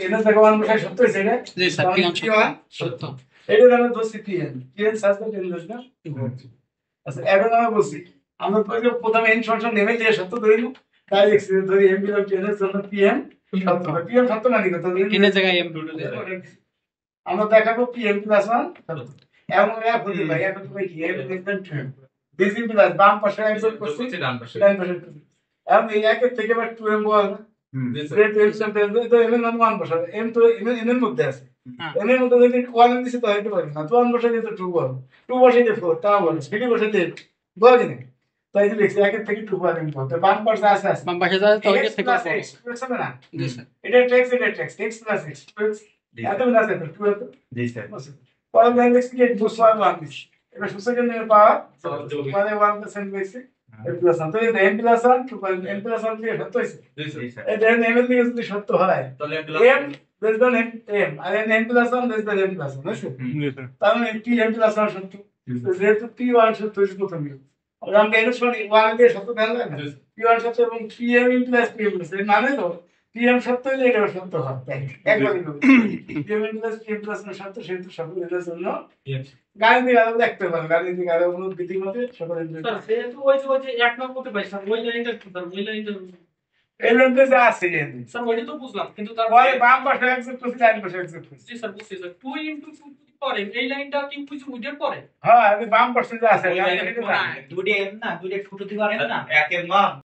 এটা থেকে ওয়ান বসাই সত্য হয়েছে এটা জি স্যার P1 সত্য এটা আমরা ধরছি PN সাজ না টেন না আচ্ছা এখন আমরা বলছি আমরা প্রথমে n ফাংশন নেমে দিয়ে সত্য ধরি না তাই লিখছি ধরি m বিলং টু n এর জন্য PM সত্য PM সত্য মানে কত n এর জায়গায় m আমরা দেখাবো PM প্লাস 1 এবং এর বলি ভাই এখন তুমি কি m less than 2 this is plus বাম পাশে একজন করছি ডান পাশে এবং এই একের থেকে আবার 2m বল না গ্রেট m সেন্টেন্স তো m এর মান 1 বসাবে m তো n এর মধ্যে আছে m এর মধ্যে যদি 1 দিছি তো হইতে পারে না তো 1 বসাই দিতে 2 বল 2 বসাই দিতে 4 তা বল সেটি বসাই দিতে বল কি না তাই যে লিখছি একের থেকে 2 পাবেন তো বাম পাশে আছে বাম পাশে যাবে তো ওইটা থেকে বড় না জি স্যার এটা টেক্স x প্লাস x এত না আছে তো 2 এত জি স্যার পরে লাইন লিখছি কি 2 সোয়া 1 দিছি এটা সুসে কেন পাওয়া মানে 1% বেশি m প্লাস 1 তো এই m প্লাস 1 2 m প্লাস 1 দিয়ে সত্য হইছে জি স্যার এই দেন m এর দিকে যদি সত্য হয় তাহলে m less than m আর m plus 1 less than m plus 1 বুঝছো তাহলে p m প্লাস 1 সত্য যেহেতু p1 সত্য হইছে প্রথম নিয়ম আর আমরা এটা শুনি 1 দিয়ে সত্য দেন না p1 সত্য এবং pm প্লাস pm প্লাস এর মানে তো pm সত্য হইলে এটা সত্য হয় একবারই pm প্লাস pm প্লাস সত্য সেহেতু সকল এর জন্য গাণিতিক আলো দেখতে পারেন গাণিতিক আলো কোনো বিধির মধ্যে সকল স্যার সেহেতু ওই যে এক নম্বর করতে পারি স্যার ওই লাইনটা কি স্যার ওই লাইনটা এই লাইনটা যা আছে এখানে স্যার ওইটা তো বুঝলাম কিন্তু তার পরে বাম পাশে এক্সেপ্ট করতে ডান পাশে এক্সেপ্ট করতে জি স্যার বুঝছি স্যার 2 ইনটু 2 পরে এই লাইনটা কি কিছু উইডের পরে হ্যাঁ আমি বাম পাশে যা আছে দুইটা এম না দুইটা ছোট দিকে আর এম না একের মান